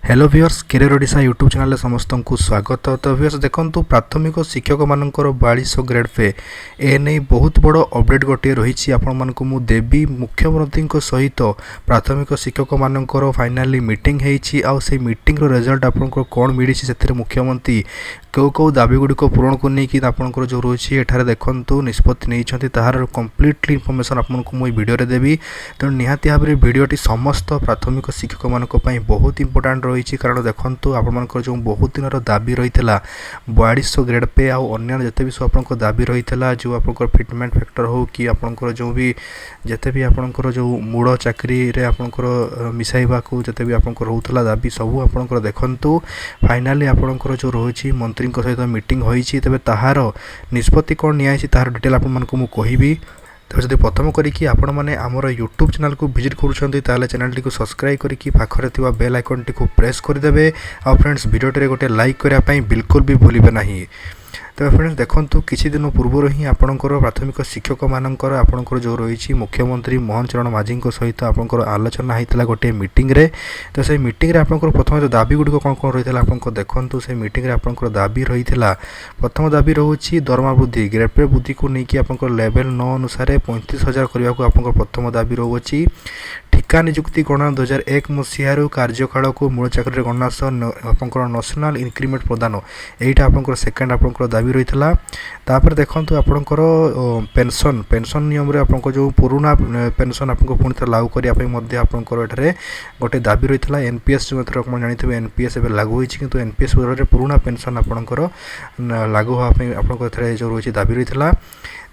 Hello viewers career Odisha YouTube channel समस्त को स्वागत। तो व्यूअर्स देखंतु प्राथमिक शिक्षक मानकर 4200 ग्रेड पे ए नहीं बहुत बड़ अपडेट गोटे रही आपको देवी मुख्यमंत्री सहित प्राथमिक शिक्षक मानकर फाइनाली मीटिंग होती से मीटिंग रिजल्ट आपको कौन मिली से मुख्यमंत्री कौ कौ दाबी गुड़िक पूरण को लेकिन आपंकर जो रही है देखु निष्पत्ति नहीं तार कम्प्लीटली इनफर्मेशन आपको मुझे भिडियो देवी। तेणु निहाती भाव में भिडियोटी समस्त प्राथमिक शिक्षक मानी बहुत इंपोर्टाट रही कारण देखो आपंकर जो बहुत दिन दाबी रही है 4200 ग्रेड पे आन्य जिते भी सब आप दाबी रही है जो आप फिटमेंट फैक्टर हो कि आपंकर जो भी जिते भी आपंकर जो मूल चाकरी आपंकर मिसाइबा को जिते भी आपंकर होता दाबी सब आपंकर देखु फाइनाली आपंकर जो रही मंत्री सहित मीटिंग होती तेज ताहार निष्पत्ति कौन नियाई तार डिटेल आपको मुझे कहबी। तेज जब प्रथम करी आपण मैंने आमर यूट्यूब चैनल को विजिट करुँच चैनल टी सब्सक्राइब करके पाखरे थिबा बेल आइकन टी प्रेस करदे आ फ्रेंड्स वीडियो गोटे लाइक करने बिल्कुल भी भूलिबे नहीं। तो फ्रेंड्स देखो किसी दिन पूर्व ही आपंकर प्राथमिक शिक्षक मानकर आपंकर जो रही मुख्यमंत्री मोहन चरण माझी सहित आपंकर आलोचना होता गोटे मीटिंग रे। तो से मीटिंग रे आपंकर प्रथम जो दाबी गुड़िक कौन कौन रही है आपको देखो से मीटिंग रे आपंकर दाबी रही है। प्रथम दाबी रोचे दरमा वृद्धि ग्रेड पे वृद्धि को लेकिन आपंकर लेवल 9 अनुसार 35,000 करने को आपंकर प्रथम दाबी रोचे। ठिका निजुक्ति गणना 2001 मसीह कार्यकाल को मूल चाकरी गणना सह आपंकर नेशनल इंक्रीमेंट प्रदान यहीटा आपंकर सेकेंड आपंकर दाबी रही है। तापर देखो आपंकर पेंशन पेंशन नियम रे आपंकर जो पुराना पेंशन आपको पुणी थे लागू करने आपंकर एठारे गोटे दाबी रही है। एनपीएस जो आप जानते एनपीएस ए लागू होती किंतु एनपीएस बदल पुराना पेंशन आपंकर लागू हाँपी आपंकर जो रही दाबी रही है।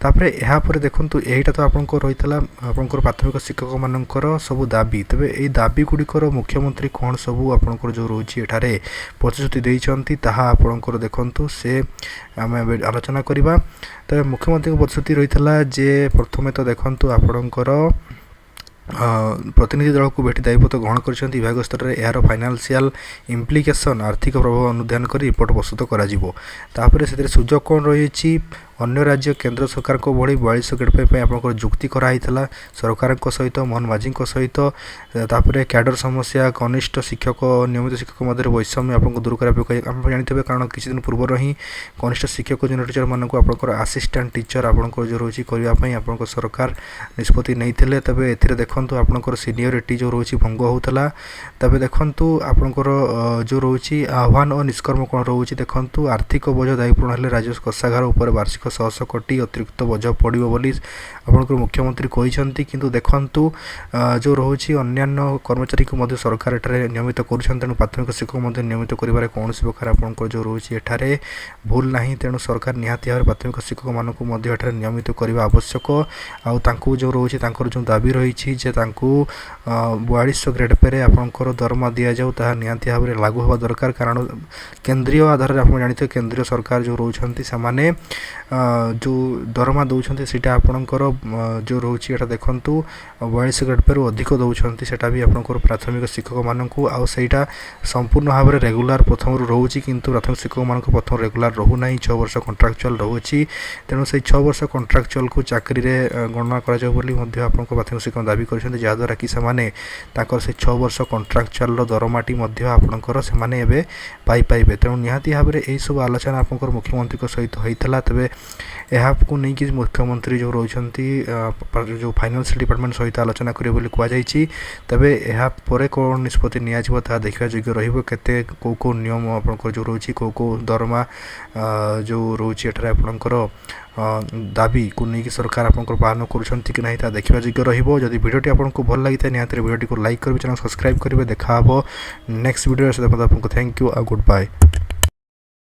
तापर यापर देखो यहीटा तो आपको रही है आपंकर प्राथमिक शिक्षक मानकर सब दाबी तेज ये दाबी गुड़िकर मुख्यमंत्री कौन सब आपंकर जो रही है प्रतिश्रुति देती आपंकर देखु से आम आलोचना करवा। तो मुख्यमंत्री प्रतिश्रुति रही है जे प्रथम तो देखो आपंकर प्रतिनिधि दल को भेटी दायित्व ग्रहण कर विभाग स्तर में यार फाइनान्शियल इम्प्लिकेशन आर्थिक प्रभाव अनुधान कर रिपोर्ट प्रस्तुत कर सुजोग कौन रही अन्य राज्य केंद्र सरकार को भली 4200 ग्रेड पे आपंकर जुक्ति कराई सरकार सहित मोहन माझी सहित तापर कैडर समस्या कनिष्ठ शिक्षक नियमित शिक्षक मध्य वैषम्य आपको दूर करने आप जानते कारण किसी दिन पूर्व ही कनिष्ठ शिक्षक जूनियर टीचर मानक आपंकर आसिस्टेंट टीचर आपंकर जो रही करने आपंकर सरकार निष्पत्ति नहीं तेज ए देखु आपंकर सीनियरिटी जो रही भंग होता तेज देखु आपंकर जो रही आह्वान और निष्कर्म कौन रोचे देखु आर्थिक बोझ दायीपूर्ण हेल्ले राज्य कोषागार उपर वार्षिक 100 कोटी अतिरिक्त बोझ पड़ो बोली आपंकर मुख्यमंत्री कहते किंतु देखु जो रही अन्यान्य कर्मचारी को मध्य सरकार एठारे नियमित करुँच तेणु प्राथमिक शिक्षक नियमित कर कौन प्रकार आपंकर जो रही है भूल ना तेणु सरकार निहाती भाव प्राथमिक शिक्षक मानक नियमित करने आवश्यक आउ जो रही जो दाबी रही 4200 ग्रेड पे आपंकर दरमा दि जाऊ निहाती भाव में लागू हवा दरकार कारण केंद्रीय आधार में आप जानते केंद्रीय सरकार जो रोचंती से जो दरमा दौरान सीटा आपणकर जो रोचे देखु 4200 ग्रेड पे अधिक दौरान सेटा भी आपंकर प्राथमिक शिक्षक मानक आईटा संपूर्ण भाव में रेगुलार प्रथम रोचे किंतु प्राथमिक शिक्षक मानक प्रथम रेगुलार रोना 6 वर्ष कंट्राक्चुअल रोचे तेणु से 6 वर्ष कंट्राक्चुअल को चाकरी गणना कर प्राथमिक शिक्षक दाबी कर जहाद्वारा कि से 6 वर्ष कंट्राक्चुअल दरमाटी आपणकर से पाइबे। तेणु निहाती भाव में यही सब आलोचना आपंकर मुख्यमंत्री सहित होता तेज यहाँ नहीं मुख्यमंत्री जो रही जो फाइनेंशियल डिपार्टमेंट सहित आलोचना करेंगे कहुई तेरे यापर कौन निष्पत्ति निया देखा योग्य रते कौ कौ नियम आपंकर जो रही कौ कौ दरमा जो रोचे आपंकर दाबी को लेकिन सरकार आपंकर पालन करुँच कि ना देखा योग्य रही। भिडियोटी आपको भल लगी था निहाती भिडियोटी को लाइक करेंगे चैनल सब्सक्राइब करेंगे देखा नेक्स्ट वीडियो आपको थैंक यू आ गुड बाय।